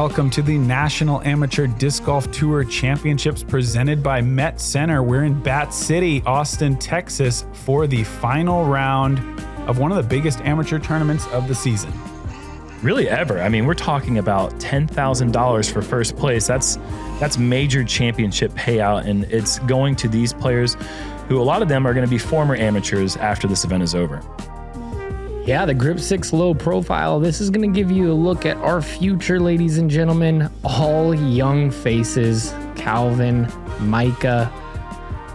welcome to the National Amateur Disc Golf Tour Championships presented by Met Center. We're in Bat City, Austin, Texas for the final round of one of the biggest amateur tournaments of the season. Really ever. I mean, we're talking about $10,000 for first place. That's major championship payout, and it's going to these players who a lot of them are going to be former amateurs after this event is over. Yeah, the Grip 6 low profile. This is going to give you a look at our future, ladies and gentlemen. All young faces. Calvin, Micah.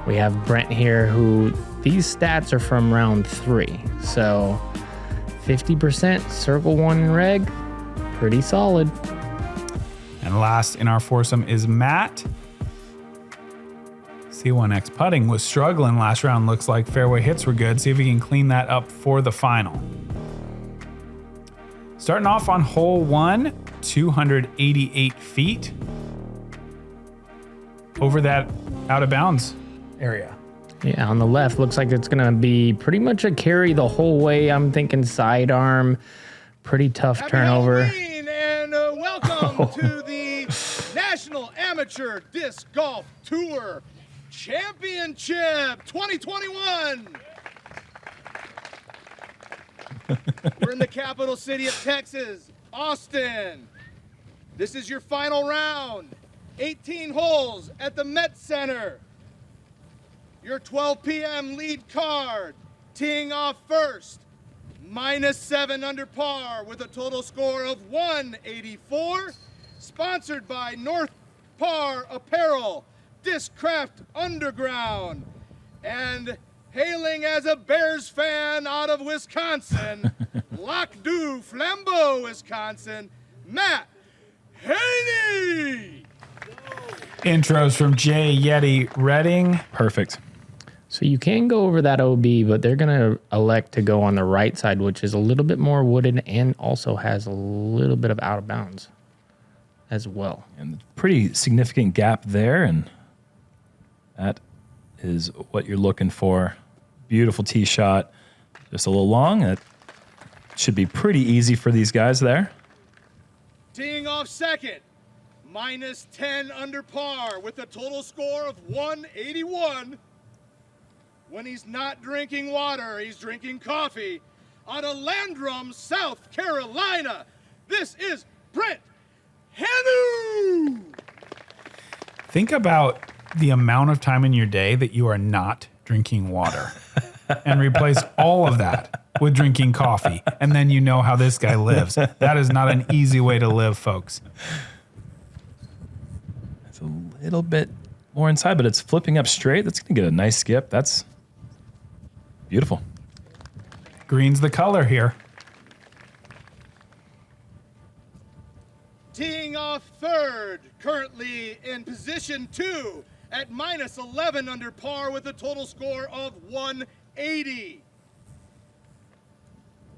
We have Brent here, who these stats are from round 3. So 50% circle 1 reg. Pretty solid. And last in our foursome is Matt. C1X putting was struggling last round. Looks like fairway hits were good. See if he can clean that up for the final. Starting off on hole 1, 288 feet. Over that out of bounds area. Yeah, on the left, looks like it's going to be pretty much a carry the whole way. I'm thinking sidearm. Pretty tough Happy turnover. Halloween, and welcome to the National Amateur Disc Golf Tour Championship 2021. We're in the capital city of Texas, Austin. This is your final round. 18 holes at the Met Center. Your 12 p.m. lead card, teeing off first, -7 under par with a total score of 184. Sponsored by North Par Apparel, Discraft Underground, and hailing as a Bears fan out of Wisconsin, Lac du Flambeau, Wisconsin, Matt Hanne. Intros from Jay Yeti Redding. Perfect. So you can go over that OB, but they're going to elect to go on the right side, which is a little bit more wooded and also has a little bit of out of bounds as well. And pretty significant gap there, and that is what you're looking for. Beautiful tee shot. Just a little long. That should be pretty easy for these guys there. Teeing off second, -10 under par with a total score of 181. When he's not drinking water, he's drinking coffee. Out of Landrum, South Carolina, this is Brent Hannu. Think about the amount of time in your day that you are not drinking water and replace all of that with drinking coffee. And then you know how this guy lives. That is not an easy way to live, folks. It's a little bit more inside, but it's flipping up straight. That's going to get a nice skip. That's beautiful. Green's the color here. Teeing off third, currently in position 2 at -11 under par with a total score of 180.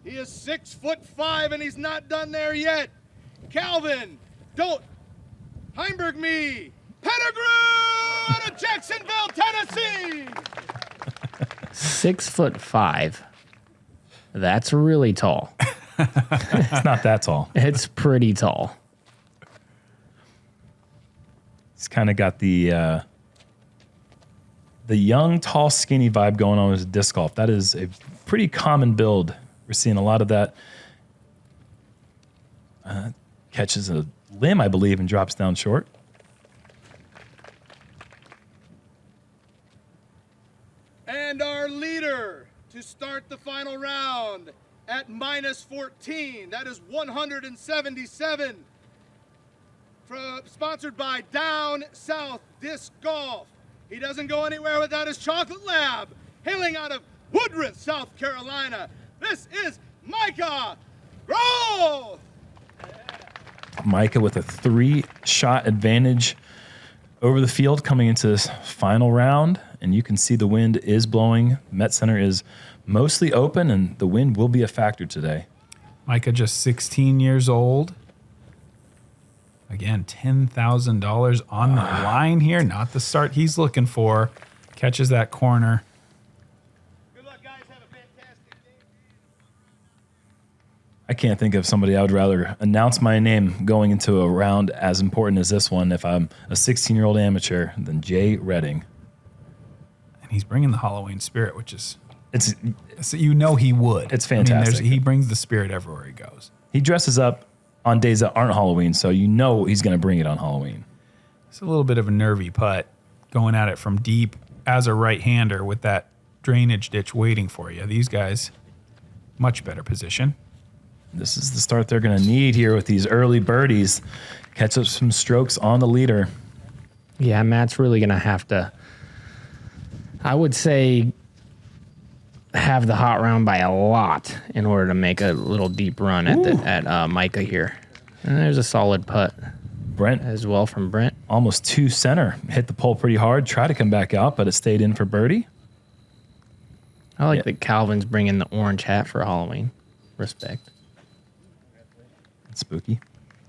He is 6'5" and he's not done there yet. Calvin, don't Heimberg me. Pettigrew out of Jacksonville, Tennessee. 6'5". That's really tall. It's not that tall. It's pretty tall. It's kind of got the young, tall, skinny vibe going on with disc golf. That is a pretty common build. We're seeing a lot of that. Catches a limb, I believe, and drops down short. And our leader to start the final round at -14. That is 177. Sponsored by Down South Disc Golf. He doesn't go anywhere without his chocolate lab. Hailing out of Woodruff, South Carolina, this is Micah Groth. Micah with a 3-shot advantage over the field coming into this final round. And you can see the wind is blowing. Met Center is mostly open, and the wind will be a factor today. Micah just 16 years old. Again, $10,000 on the line here. Not the start he's looking for. Catches that corner. Good luck, guys. Have a fantastic day. I can't think of somebody I would rather announce my name going into a round as important as this one if I'm a 16-year-old amateur than Jay Redding. And he's bringing the Halloween spirit, which is, It's you know he would. It's fantastic. I mean, he brings the spirit everywhere he goes. He dresses up on days that aren't Halloween, so you know he's going to bring it on Halloween. It's a little bit of a nervy putt going at it from deep as a right-hander with that drainage ditch waiting for you. These guys, much better position. This is the start they're going to need here with these early birdies. Catch up some strokes on the leader. Yeah, Matt's really going to have to, I would say, have the hot round by a lot in order to make a little deep run at Micah here. And there's a solid putt. Brent as well from Brent. Almost 2 center. Hit the pole pretty hard. Tried to come back out, but it stayed in for birdie. I like that Calvin's bringing the orange hat for Halloween. Respect. It's spooky.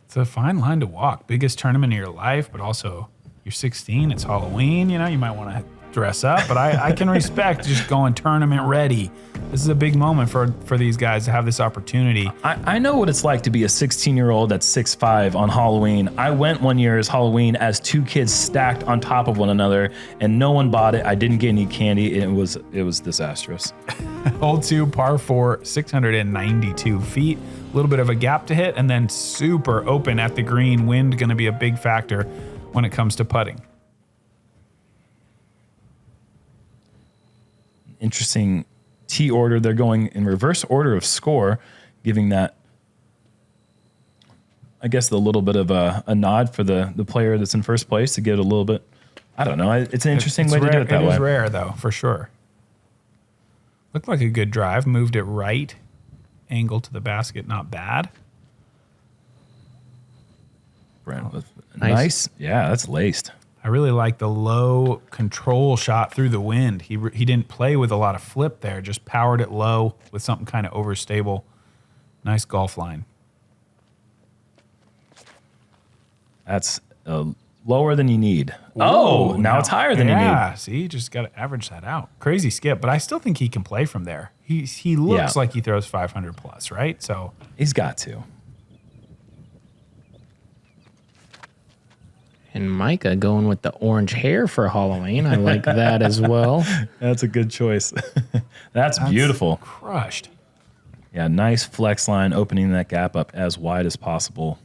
It's a fine line to walk. Biggest tournament of your life, but also you're 16. It's Halloween. You know, you might want to dress up, but I can respect just going tournament ready. This is a big moment for these guys to have this opportunity. I know what it's like to be a 16-year-old that's 6'5" on Halloween. I went one year as Halloween as 2 kids stacked on top of one another, and no one bought it. I didn't get any candy. It was disastrous. Hole 2, par 4, 692 feet. A little bit of a gap to hit, and then super open at the green. Wind going to be a big factor when it comes to putting. Interesting tee order. They're going in reverse order of score, giving that, I guess, a little bit of a nod for the player that's in first place to give it a little bit. I don't know. It's an interesting way to do it that way. It is rare, though, for sure. Looked like a good drive. Moved it right. Angle to the basket, not bad. Brent with nice. Yeah, that's laced. I really like the low control shot through the wind. He didn't play with a lot of flip there, just powered it low with something kind of overstable. Nice golf line. That's lower than you need. Whoa, now it's higher than you need. Yeah, see, you just got to average that out. Crazy skip, but I still think he can play from there. He looks like he throws 500 plus, right? So he's got to. And Micah going with the orange hair for Halloween. I like that as well. That's a good choice. That's beautiful. Crushed. Yeah, nice flex line, opening that gap up as wide as possible.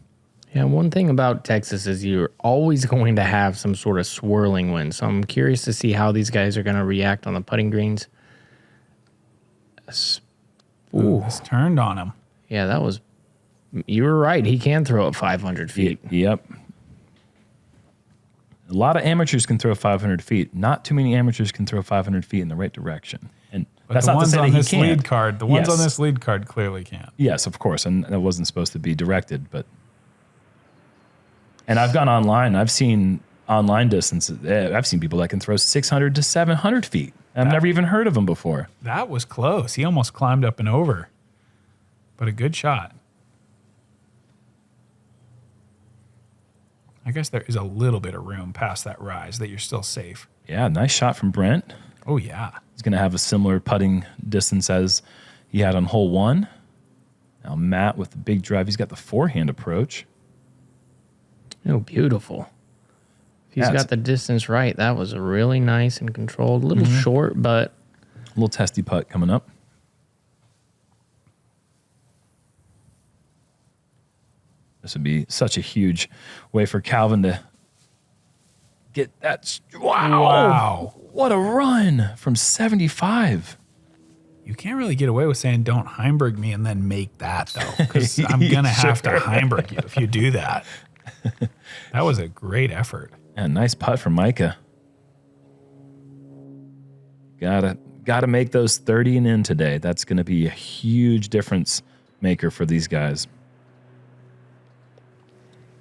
Yeah, one thing about Texas is you're always going to have some sort of swirling wind. So I'm curious to see how these guys are going to react on the putting greens. Ooh, it's turned on him. Yeah, that was... You were right. He can throw it 500 feet. Yep. A lot of amateurs can throw 500 feet. Not too many amateurs can throw 500 feet in the right direction. And but that's the not to ones say on that this he can't. lead card, the ones on this lead card clearly can't. Yes, of course, and that wasn't supposed to be directed. But and I've gone online. I've seen online distances. I've seen people that can throw 600 to 700 feet. I've never even heard of them before. That was close. He almost climbed up and over, but a good shot. I guess there is a little bit of room past that rise that you're still safe. Yeah, nice shot from Brent. Oh, yeah. He's going to have a similar putting distance as he had on hole 1. Now Matt with the big drive. He's got the forehand approach. Oh, beautiful. If he's got the distance right, that was really nice and controlled. A little short, but... A little testy putt coming up. This would be such a huge way for Calvin to get that. Wow. What a run from 75. You can't really get away with saying don't Heimberg me and then make that, though, because I'm going to have to Heimberg you if you do that. That was a great effort. And nice putt from Micah. Gotta make those 30 and in today. That's going to be a huge difference maker for these guys.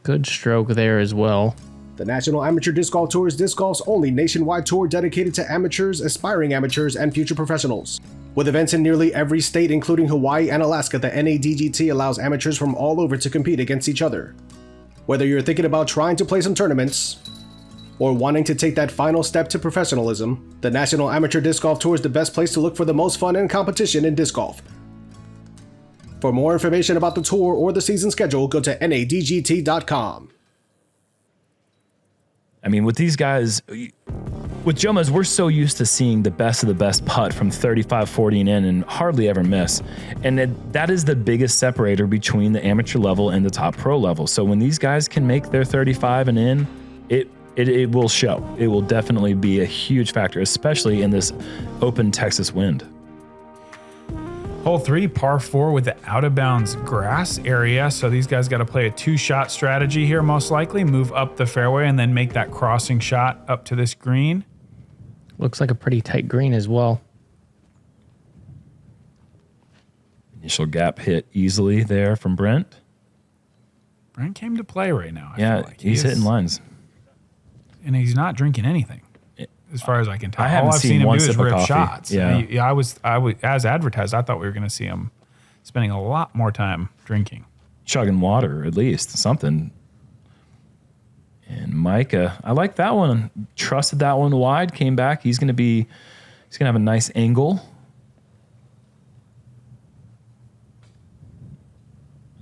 Good stroke there as well. The National Amateur Disc Golf Tour is disc golf's only nationwide tour dedicated to amateurs, aspiring amateurs, and future professionals. With events in nearly every state, including Hawaii and Alaska, the NADGT allows amateurs from all over to compete against each other. Whether you're thinking about trying to play some tournaments, or wanting to take that final step to professionalism, the National Amateur Disc Golf Tour is the best place to look for the most fun and competition in disc golf. For more information about the tour or the season schedule, go to nadgt.com. I mean, with these guys, with Jomez, we're so used to seeing the best of the best putt from 35, 40 and in and hardly ever miss. And that is the biggest separator between the amateur level and the top pro level. So when these guys can make their 35 and in, it will show. It will definitely be a huge factor, especially in this open Texas wind. Hole 3, par 4 with the out of bounds grass area. So these guys got to play a 2-shot strategy here, most likely. Move up the fairway and then make that crossing shot up to this green. Looks like a pretty tight green as well. Initial gap hit easily there from Brent. Brent came to play right now. I Yeah, feel like. he's hitting lines. And he's not drinking anything, as far as I can tell. I haven't All I've seen seen him one do is sip of rip coffee. shots. Yeah. I was as advertised. I thought we were going to see him spending a lot more time drinking. Chugging water, at least, something. And Micah, I like that one. Trusted that one wide, came back. He's gonna have a nice angle.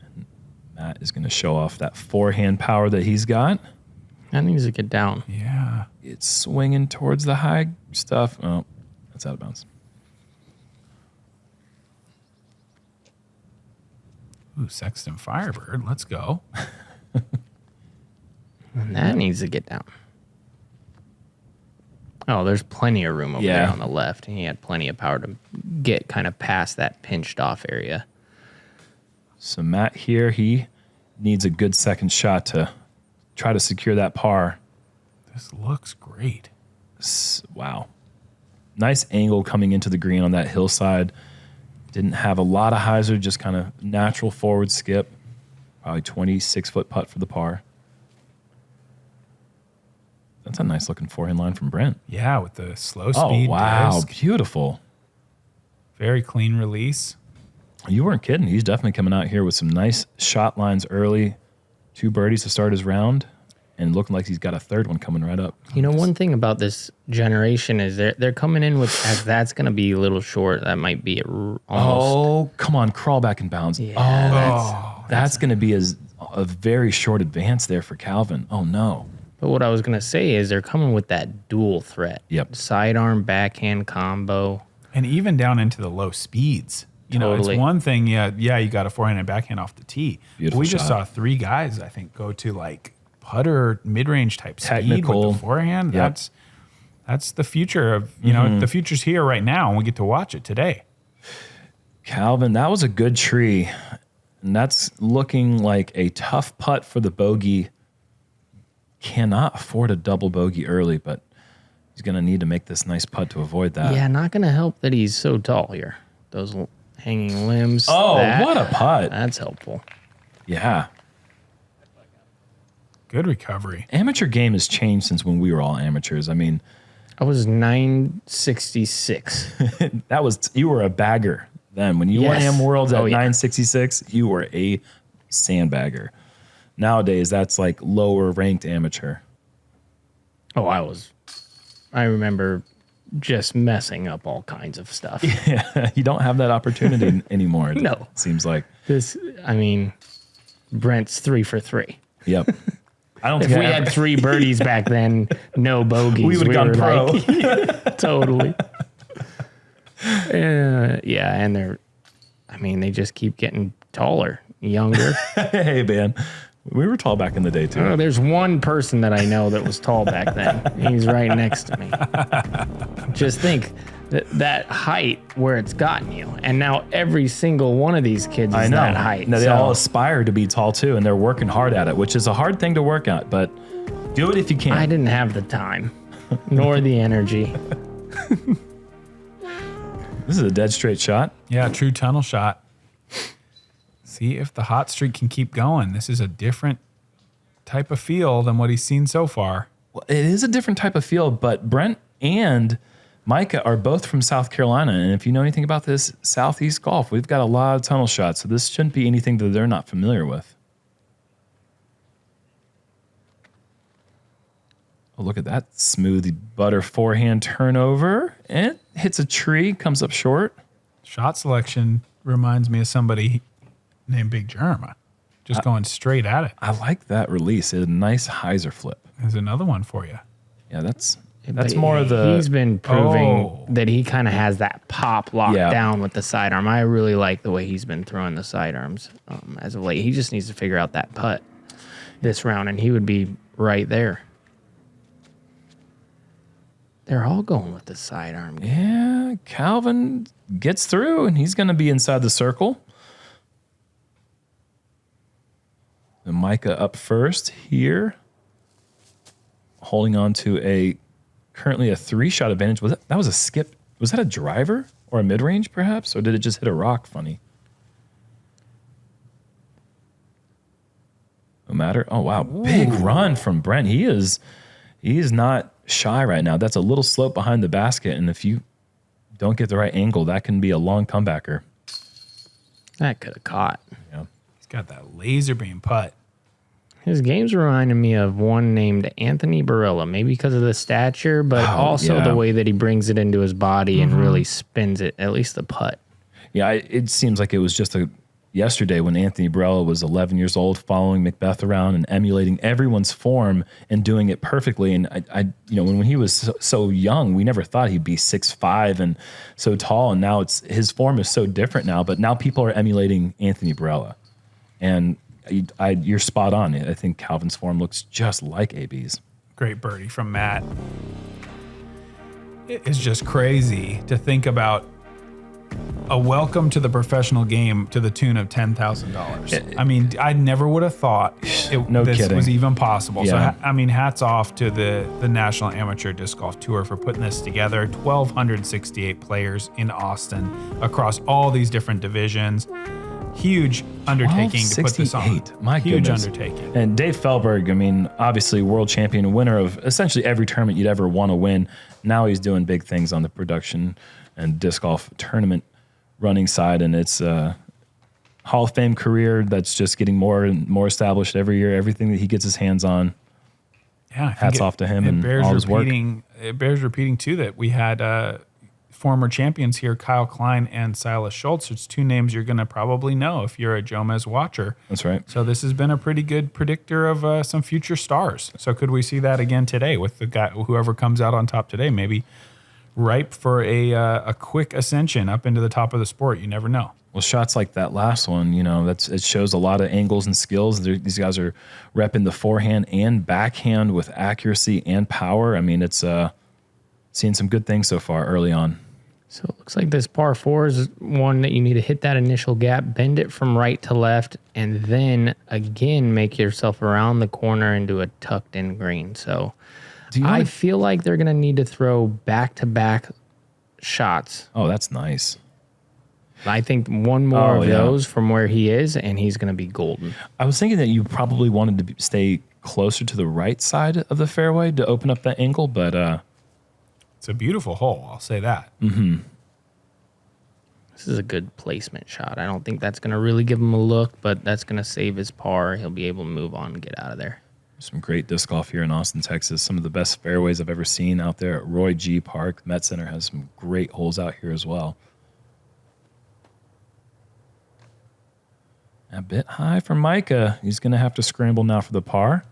And Matt is gonna show off that forehand power that he's got. That needs to get down. Yeah. It's swinging towards the high stuff. Oh, that's out of bounds. Ooh, Sexton Firebird. Let's go. And that needs to get down. Oh, there's plenty of room over there on the left. He had plenty of power to get kind of past that pinched off area. So Matt here, he needs a good second shot to try to secure that par. This looks great. Wow. Nice angle coming into the green on that hillside. Didn't have a lot of hyzer, just kind of natural forward skip. Probably 26-foot putt for the par. That's a nice looking forehand line from Brent. Yeah, with the slow Oh, speed wow. disc. Beautiful. Very clean release. You weren't kidding. He's definitely coming out here with some nice shot lines early. 2 birdies to start his round. And looking like he's got a third one coming right up. You know, one thing about this generation is they're coming in with, as that's going to be a little short. That might be almost. Oh, come on. Crawl back in bounds. Yeah, That's going to be a very short advance there for Calvin. Oh, no. But what I was going to say is they're coming with that dual threat. Yep. Sidearm, backhand combo. And even down into the low speeds. You know, Totally. it's one thing, you got a forehand and backhand off the tee. Beautiful We just shot. saw 3 guys, I think, go to like putter mid-range type speed Technical. with the forehand. Yep. That's the future of, you know, the future's here right now, and we get to watch it today. Calvin, that was a good tree. And that's looking like a tough putt for the bogey. Cannot afford a double bogey early, but he's going to need to make this nice putt to avoid that. Yeah, not going to help that he's so tall here. Those hanging limbs. Oh, what a putt. That's helpful. Yeah. Good recovery. Amateur game has changed since when we were all amateurs. I mean, I was 966. you were a bagger then. When you won Yes. Am Worlds at Oh, yeah. 966, you were a sandbagger. Nowadays, that's like lower ranked amateur. Oh, I remember just messing up all kinds of stuff. Yeah, you don't have that opportunity anymore. No. It seems like. Brent's 3 for 3. Yep. I don't If think we had 3 birdies back then, no bogeys. we would have gone were pro. like, totally. Yeah, and they just keep getting taller, younger. Hey, man. We were tall back in the day, too. Oh, there's one person that I know that was tall back then. He's right next to me. Just think that height where it's gotten you. And now every single one of these kids is that height. No, they So, all aspire to be tall, too, and they're working hard at it, which is a hard thing to work at, but do it if you can. I didn't have the time, nor the energy. This is a dead straight shot. Yeah, true tunnel shot. See if the hot streak can keep going. This is a different type of feel than what he's seen so far. Well, it is a different type of feel, but Brent and Micah are both from South Carolina. And if you know anything about this Southeast golf, we've got a lot of tunnel shots. So this shouldn't be anything that they're not familiar with. Oh, look at that smooth butter forehand turnover. And hits a tree, comes up short. Shot selection reminds me of somebody named Big Jerm. Just going straight at it. I like that release. It's a nice hyzer flip. There's another one for you. Yeah, that's But more of the. He's been proving that he kind of has that pop locked down with the sidearm. I really like the way he's been throwing the sidearms as of late. He just needs to figure out that putt this round, and he would be right there. They're all going with the sidearm. Yeah, Calvin gets through, and he's going to be inside the circle. And Micah up first here, holding on to currently a 3-shot advantage. That was a skip? Was that a driver or a mid-range perhaps? Or did it just hit a rock funny? No matter. Oh, wow. Ooh. Big run from Brent. He is not shy right now. That's a little slope behind the basket. And if you don't get the right angle, that can be a long comebacker. That could have caught. Yeah. He's got that laser beam putt. His game's reminding me of one named Anthony Barilla, maybe because of the stature, but also the way that he brings it into his body and really spins it, at least the putt. Yeah, it seems like it was just yesterday when Anthony Barilla was 11 years old, following Macbeth around and emulating everyone's form and doing it perfectly. And when he was so young, we never thought he'd be 6'5" and so tall. And now his form is so different now, but now people are emulating Anthony Barilla. And you're spot on. I think Calvin's form looks just like AB's. Great birdie from Matt. It is just crazy to think about a welcome to the professional game to the tune of $10,000. I mean, I never would have thought this was even possible. Yeah. So, hats off to the National Amateur Disc Golf Tour for putting this together. 1,268 players in Austin across all these different divisions. Huge undertaking to put this on. My Huge goodness. undertaking. And Dave Feldberg, obviously world champion, winner of essentially every tournament you'd ever want to win. Now he's doing big things on the production and disc golf tournament running side. And it's a Hall of Fame career that's just getting more and more established every year. Everything that he gets his hands on. Yeah, hats off to him and all his work. It bears repeating, too, that we had former champions here, Kyle Klein and Silas Schultz. It's two names you're going to probably know if you're a Jomez watcher. That's right. So this has been a pretty good predictor of some future stars. So could we see that again today with the guy, whoever comes out on top today, maybe ripe for a quick ascension up into the top of the sport? You never know. Well, shots like that last one, it shows a lot of angles and skills. These guys are repping the forehand and backhand with accuracy and power. I mean, it's seeing some good things so far early on. So it looks like this par 4 is one that you need to hit that initial gap, bend it from right to left, and then again make yourself around the corner into a tucked in green. So I feel like they're going to need to throw back-to-back shots. Oh, that's nice. I think one more of those from where he is, and he's going to be golden. I was thinking that you probably wanted to stay closer to the right side of the fairway to open up that angle, but it's a beautiful hole, I'll say that. Mm-hmm. This is a good placement shot. I don't think that's going to really give him a look, but that's going to save his par. He'll be able to move on and get out of there. Some great disc golf here in Austin, Texas. Some of the best fairways I've ever seen out there at Roy G. Park. The Met Center has some great holes out here as well. A bit high for Micah. He's going to have to scramble now for the par.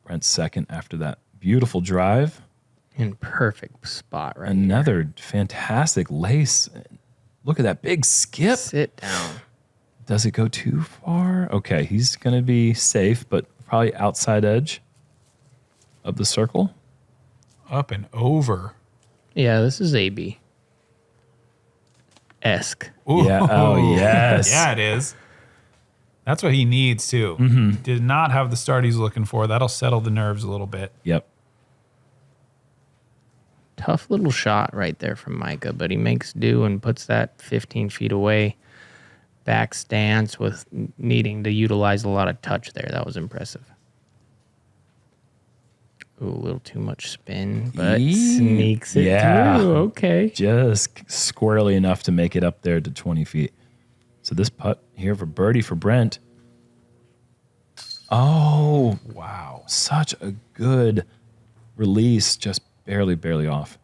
Brent second after that beautiful drive. In perfect spot right Another here. Fantastic lace. Look at that big skip. Sit down. Does it go too far? Okay, he's going to be safe, but probably outside edge of the circle. Up and over. Yeah, this is AB. Esque. Yeah. Oh, yes. Yeah, it is. That's what he needs, too. Mm-hmm. Did not have the start he's looking for. That'll settle the nerves a little bit. Yep. Tough little shot right there from Micah, but he makes do and puts that 15 feet away. Back stance with needing to utilize a lot of touch there. That was impressive. Ooh, a little too much spin, but sneaks it through. Okay. Just squarely enough to make it up there to 20 feet. So this putt here for birdie for Brent. Oh, wow. Such a good release. Just barely off.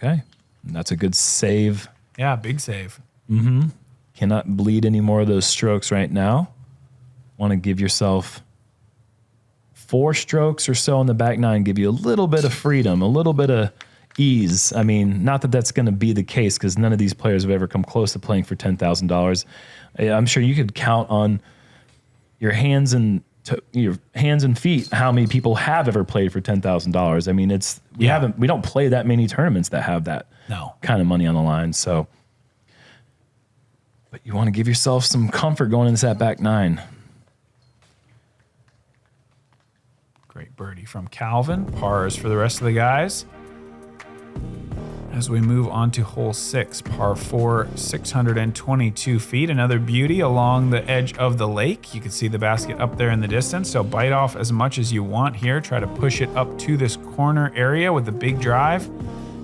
Okay. And that's a good save. Yeah, big save. Cannot bleed any more of those strokes right now. Want to give yourself 4 strokes or so on the back 9, give you a little bit of freedom, a little bit of ease. I mean, not that that's going to be the case because none of these players have ever come close to playing for $10,000. I'm sure you could count on your hands and feet how many people have ever played for $10,000. I mean, we don't play that many tournaments that have that kind of money on the line. So, but you want to give yourself some comfort going into that back 9. Great birdie from Calvin. Pars for the rest of the guys. As we move on to hole 6, par 4, 622 feet. Another beauty along the edge of the lake. You can see the basket up there in the distance. So bite off as much as you want here. Try to push it up to this corner area with the big drive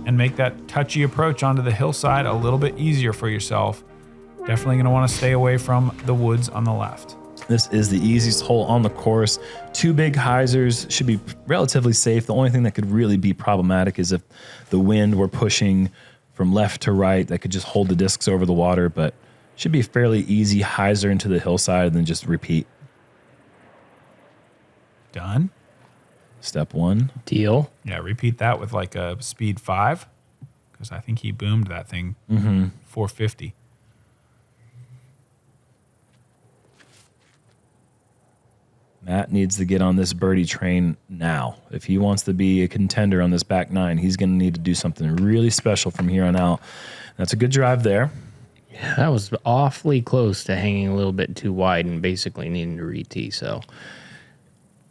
and make that touchy approach onto the hillside a little bit easier for yourself. Definitely going to want to stay away from the woods on the left. This is the easiest hole on the course. 2 big hyzers should be relatively safe. The only thing that could really be problematic is if the wind were pushing from left to right, that could just hold the discs over the water, but should be a fairly easy hyzer into the hillside and then just repeat. Done. Step 1. Deal. Yeah, repeat that with like a speed 5 because I think he boomed that thing 450. Matt needs to get on this birdie train now. If he wants to be a contender on this back 9, he's going to need to do something really special from here on out. That's a good drive there. Yeah, that was awfully close to hanging a little bit too wide and basically needing to re-tee. So,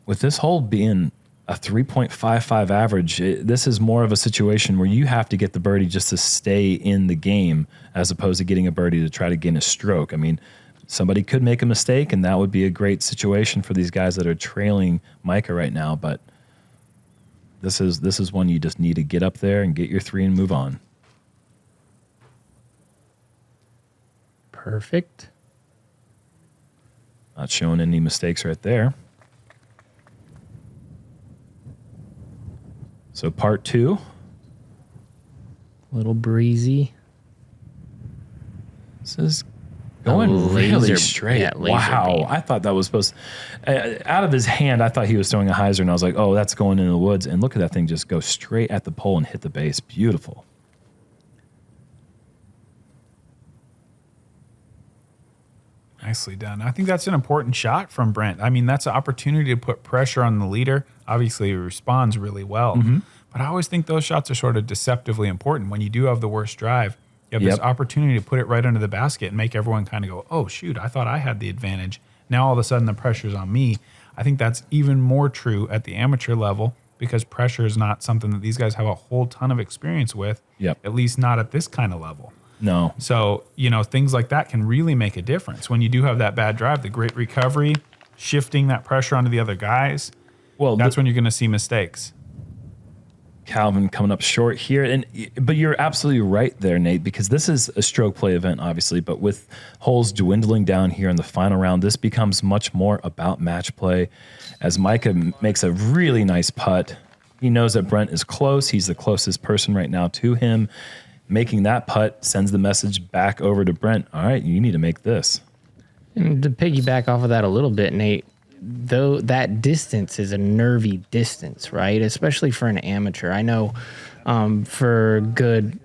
with this hole being a 3.55 average, this is more of a situation where you have to get the birdie just to stay in the game as opposed to getting a birdie to try to gain a stroke. I mean, somebody could make a mistake, and that would be a great situation for these guys that are trailing Micah right now. But this is one you just need to get up there and get your 3 and move on. Perfect. Not showing any mistakes right there. So part 2. Little breezy. This is going really straight. Yeah, wow. beam. I thought that was supposed to, out of his hand, I thought he was throwing a hyzer, and I was like, oh, that's going into the woods. And look at that thing just go straight at the pole and hit the base. Beautiful. Nicely done. I think that's an important shot from Brent. I mean, that's an opportunity to put pressure on the leader. Obviously, he responds really well. But I always think those shots are sort of deceptively important. When you do have the worst drive, you have this opportunity to put it right under the basket and make everyone kind of go, oh, shoot, I thought I had the advantage. Now all of a sudden the pressure's on me. I think that's even more true at the amateur level because pressure is not something that these guys have a whole ton of experience with, at least not at this kind of level. No. So, you know, things like that can really make a difference. When you do have that bad drive, the great recovery, shifting that pressure onto the other guys, Well, that's when you're going to see mistakes. Calvin coming up short here. But you're absolutely right there, Nate, because this is a stroke play event, obviously, but with holes dwindling down here in the final round, this becomes much more about match play. As Micah makes a really nice putt, he knows that Brent is close. He's the closest person right now to him. Making that putt sends the message back over to Brent. All right, you need to make this. And to piggyback off of that a little bit, Nate, though that distance is a nervy distance, right? Especially for an amateur. I know for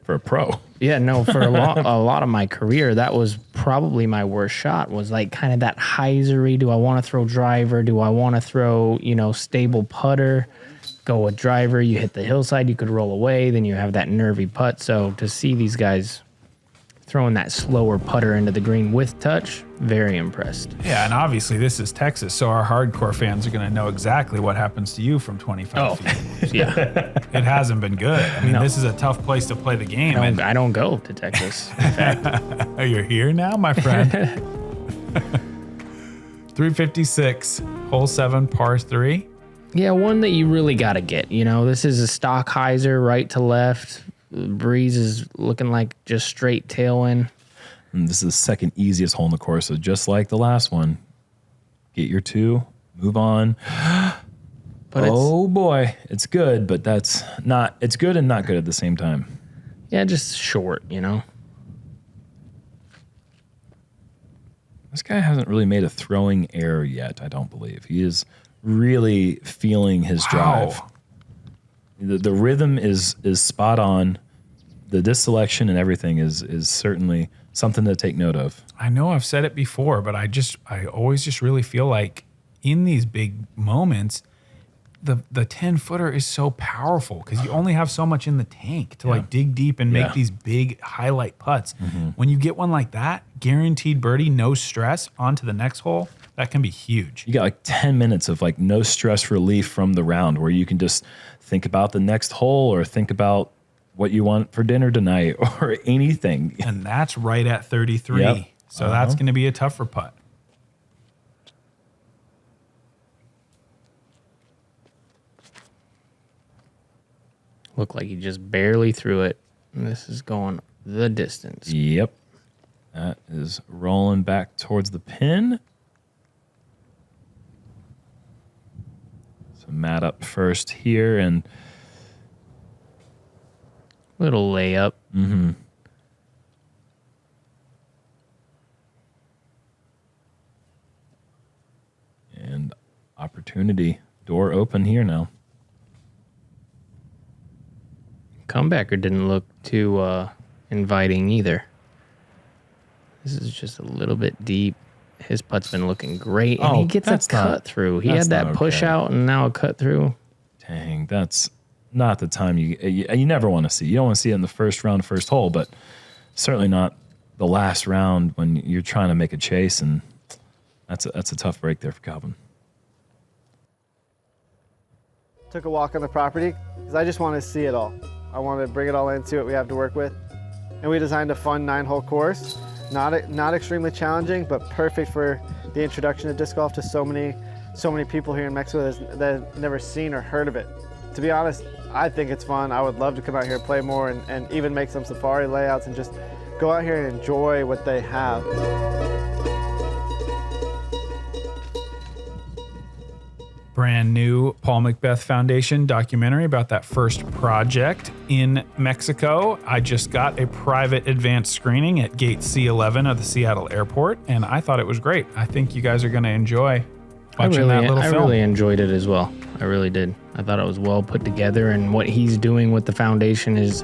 a pro. Yeah, no, for a lot of my career, that was probably my worst shot was like kind of that hyzery. Do I want to throw driver? Do I want to throw, stable putter? Go with driver, you hit the hillside, you could roll away, then you have that nervy putt. So to see these guys throwing that slower putter into the green with touch, very impressed. Yeah, and obviously this is Texas, so our hardcore fans are going to know exactly what happens to you from 25 feet. Yeah. It hasn't been good. I mean, This is a tough place to play the game. I don't go to Texas, in fact. Oh, you're here now, my friend. 356, hole 7, par 3. Yeah, one that you really got to get. This is a stock hyzer, right to left. The breeze is looking like just straight tailwind. And this is the second easiest hole in the course. So just like the last one, get your 2, move on. But boy, it's good, but it's good and not good at the same time. Yeah, just short, you know. This guy hasn't really made a throwing error yet, I don't believe. He is really feeling his drive. The rhythm is spot on. The disc selection and everything is certainly something to take note of. I know I've said it before, but I always just really feel like in these big moments, the 10-footer is so powerful because you only have so much in the tank to like dig deep and make these big highlight putts. When you get one like that, guaranteed birdie, no stress, on to the next hole, that can be huge. You got like 10 minutes of like no stress relief from the round where you can just think about the next hole or think about what you want for dinner tonight or anything. And that's right at 33. Yep. So that's going to be a tougher putt. Looked like he just barely threw it. And this is going the distance. Yep. That is rolling back towards the pin. So Matt up first here and Little layup. mm-hmm. And opportunity. Door open here now. Comebacker didn't look too inviting either. This is just a little bit deep. His putt's been looking great, and he gets a cut through. He had that push out and now a cut through. Dang, that's not the time you never want to see. You don't want to see it in the first round, first hole, but certainly not the last round when you're trying to make a chase, and that's a tough break there for Calvin. Took a walk on the property because I just want to see it all. I want to bring it all in, see what we have to work with. And we designed a fun 9-hole course. Not extremely challenging, but perfect for the introduction of disc golf to so many people here in Mexico that have never seen or heard of it. To be honest, I think it's fun. I would love to come out here and play more and even make some safari layouts and just go out here and enjoy what they have. Brand new Paul Macbeth Foundation documentary about that first project in Mexico. I just got a private advanced screening at Gate C11 of the Seattle airport, and I thought it was great. I think you guys are going to enjoy watching that little film. I really enjoyed it as well. I really did. I thought it was well put together, and what he's doing with the foundation is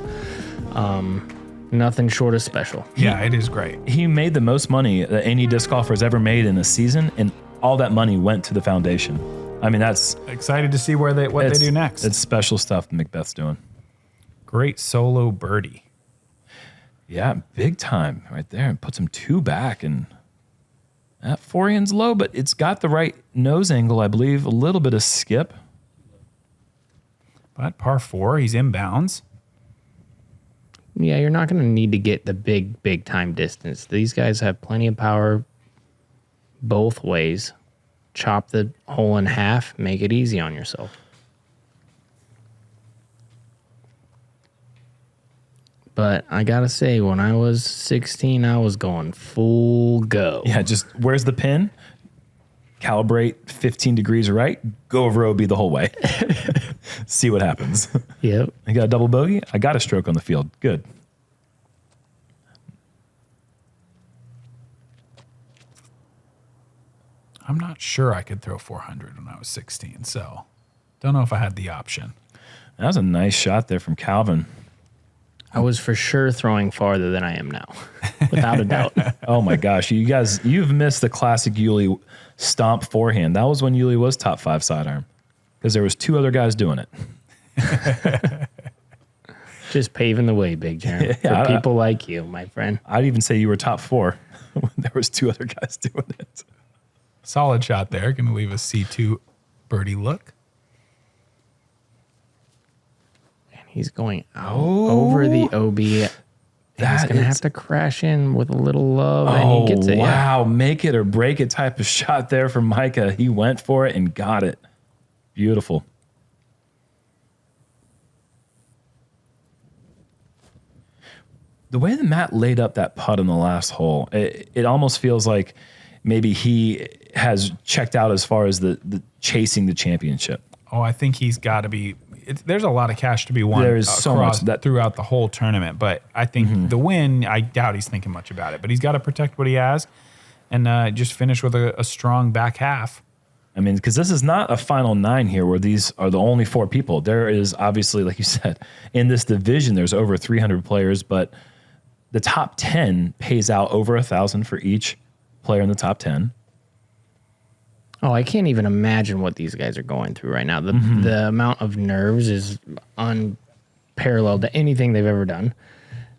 nothing short of special. Yeah, it is great. He made the most money that any disc golfer has ever made in a season, and all that money went to the foundation. I mean, that's excited to see what they do next. It's special stuff Macbeth's doing. Great solo birdie. Yeah, big time right there. And puts him 2 back, and that forehand's low, but it's got the right nose angle, I believe. A little bit of skip. But par 4, he's inbounds. Yeah, you're not going to need to get the big time distance. These guys have plenty of power both ways. Chop the hole in half, make it easy on yourself. But I gotta say, when I was 16, I was going full go. Yeah, just where's the pin? Calibrate 15 degrees right, go over OB the whole way. See what happens. Yep. I got a double bogey. I got a stroke on the field. Good. I'm not sure I could throw 400 when I was 16, so don't know if I had the option. That was a nice shot there from Calvin. I was for sure throwing farther than I am now, without a doubt. Oh my gosh, you guys, you've missed the classic Uli stomp forehand. That was when Uli was top 5 sidearm, because there was 2 other guys doing it. Just paving the way, Big Jerm, for people like you, my friend. I'd even say you were top 4 when there was 2 other guys doing it. Solid shot there. Going to leave a C2 birdie look. And he's going out over the OB. He's going to have to crash in with a little love, and he gets it. Wow, make it or break it type of shot there from Micah. He went for it and got it. Beautiful. The way that Matt laid up that putt in the last hole, it almost feels like maybe he has checked out as far as the chasing the championship. Oh, I think he's got to be. there's a lot of cash to be won. There is so much that throughout the whole tournament. But I think the win, I doubt he's thinking much about it. But he's got to protect what he has and just finish with a strong back half. I mean, because this is not a final 9 here where these are the only 4 people. There is obviously, like you said, in this division, there's over 300 players, but the top 10 pays out over $1,000 for each player in the top 10. Oh, I can't even imagine what these guys are going through right now. The amount of nerves is unparalleled to anything they've ever done.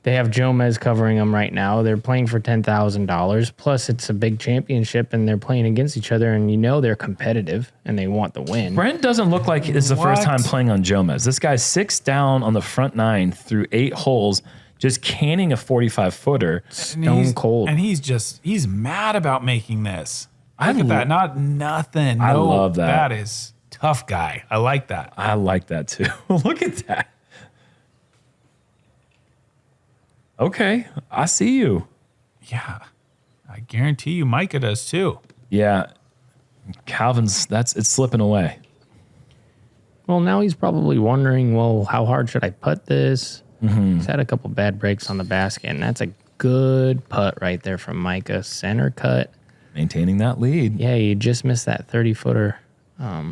They have Jomez covering them right now. They're playing for $10,000. Plus, it's a big championship, and they're playing against each other, and they're competitive, and they want the win. Brent doesn't look like it's the first time playing on Jomez. This guy's 6 down on the front 9 through 8 holes, just canning a 45-footer. Stone cold. And he's mad about making this. Look at that. Nothing. I love that. That is tough guy. I like that. I like that too. Look at that. Okay, I see you. Yeah. I guarantee you Micah does too. Yeah. Calvin's, it's slipping away. Well, now he's probably wondering, well, how hard should I putt this? He's had a couple bad breaks on the basket, and that's a good putt right there from Micah. Center cut. Maintaining that lead. Yeah, you just missed that 30-footer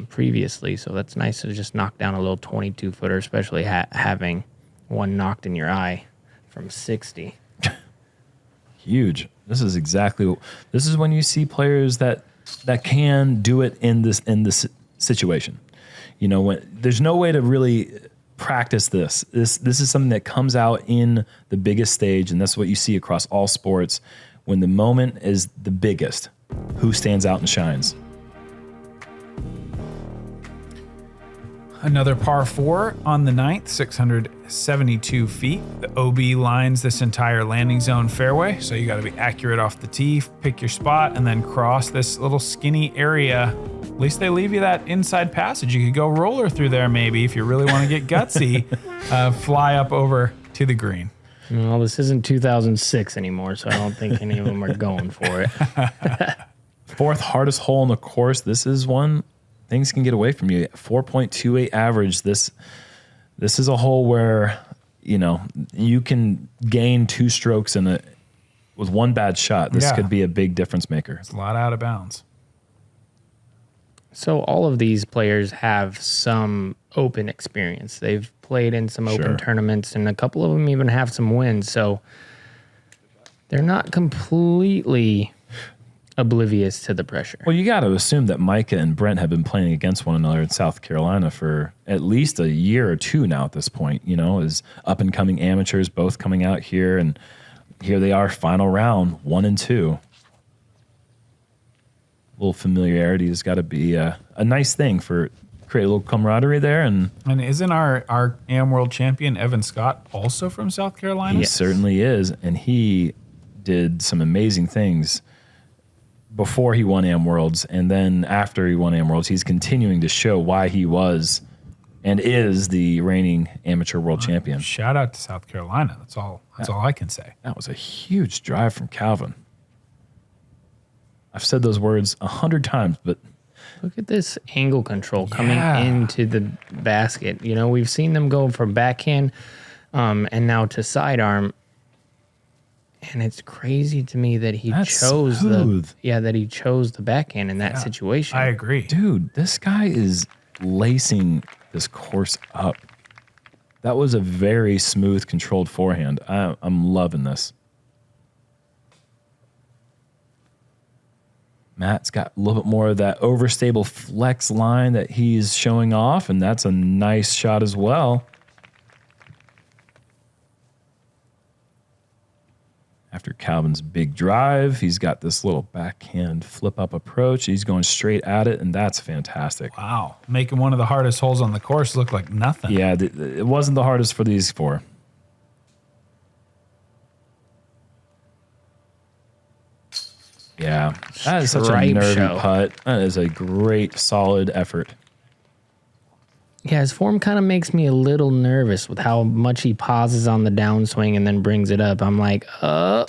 previously, so that's nice to just knock down a little 22-footer, especially having one knocked in your eye from 60. Huge. This is when you see players that can do it in this situation. You know, when there's no way to really practice this. This is something that comes out in the biggest stage, and that's what you see across all sports. When the moment is the biggest, who stands out and shines? Another par 4 on the 9th, 672 feet. The OB lines this entire landing zone fairway, so you got to be accurate off the tee, pick your spot, and then cross this little skinny area. At least they leave you that inside passage. You could go roller through there maybe if you really want to get gutsy. Fly up over to the green. Well, this isn't 2006 anymore, so I don't think any of them are going for it. 4th hardest hole on the course. This is one things can get away from you. 4.28 average. This is a hole where, you know, you can gain 2 strokes with one bad shot. This could be a big difference maker. It's a lot out of bounds. So all of these players have some open experience. They've played in some open tournaments, and a couple of them even have some wins. So they're not completely oblivious to the pressure. Well, you got to assume that Micah and Brent have been playing against one another in South Carolina for at least a year or 2 now at this point, you know, as up-and-coming amateurs both coming out here, and here they are, final round, 1 and 2. A little familiarity has got to be a nice thing for create a little camaraderie there. And isn't our AM World champion, Evan Scott, also from South Carolina? He certainly is, and he did some amazing things before he won AM Worlds, and then after he won AM Worlds, he's continuing to show why he was and is the reigning amateur world champion. Shout out to South Carolina. That's all I can say. That was a huge drive from Calvin. I've said those words 100 times, but look at this angle control coming into the basket. You know, we've seen them go from backhand and now to sidearm. And it's crazy to me that he chose the backhand in that situation. I agree. Dude, this guy is lacing this course up. That was a very smooth, controlled forehand. I'm loving this. Matt's got a little bit more of that overstable flex line that he's showing off, and that's a nice shot as well. After Calvin's big drive, he's got this little backhand flip-up approach. He's going straight at it, and that's fantastic. Wow. Making one of the hardest holes on the course look like nothing. Yeah, it wasn't the hardest for these 4. Yeah, that is such a nervy putt. That is a great, solid effort. Yeah, his form kind of makes me a little nervous with how much he pauses on the downswing and then brings it up. I'm like, and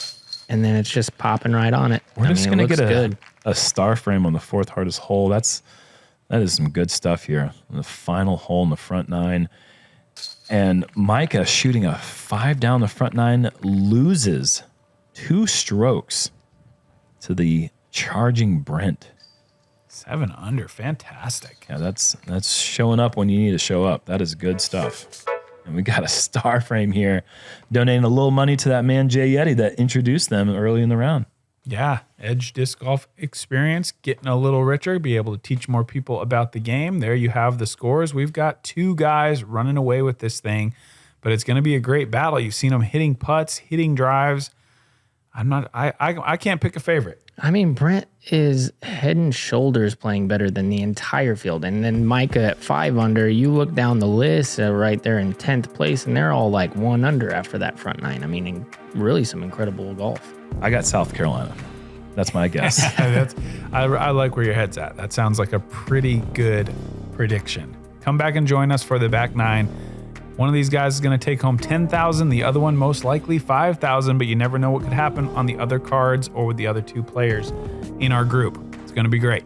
then it's just popping right on it. We're just going to get a star frame on the 4th hardest hole. That's That is some good stuff here. The final hole in the front 9. And Micah shooting a 5 down the front 9 loses 2 strokes to the charging Brent. 7 under, fantastic. Yeah, that's showing up when you need to show up. That is good stuff. And we got a star frame here, donating a little money to that man Jay Yeti that introduced them early in the round. Yeah, Edge Disc Golf experience, getting a little richer, be able to teach more people about the game. There you have the scores. We've got 2 guys running away with this thing, but it's going to be a great battle. You've seen them hitting putts, hitting drives. I can't pick a favorite. I mean, Brent is head and shoulders playing better than the entire field. And then Micah at 5 under, you look down the list right there in 10th place, and they're all like 1 under after that front 9. I mean, really some incredible golf. I got South Carolina. That's my guess. I like where your head's at. That sounds like a pretty good prediction. Come back and join us for the back 9. One of these guys is going to take home $10,000. The other one most likely $5,000, but you never know what could happen on the other cards or with the other 2 players in our group. It's going to be great.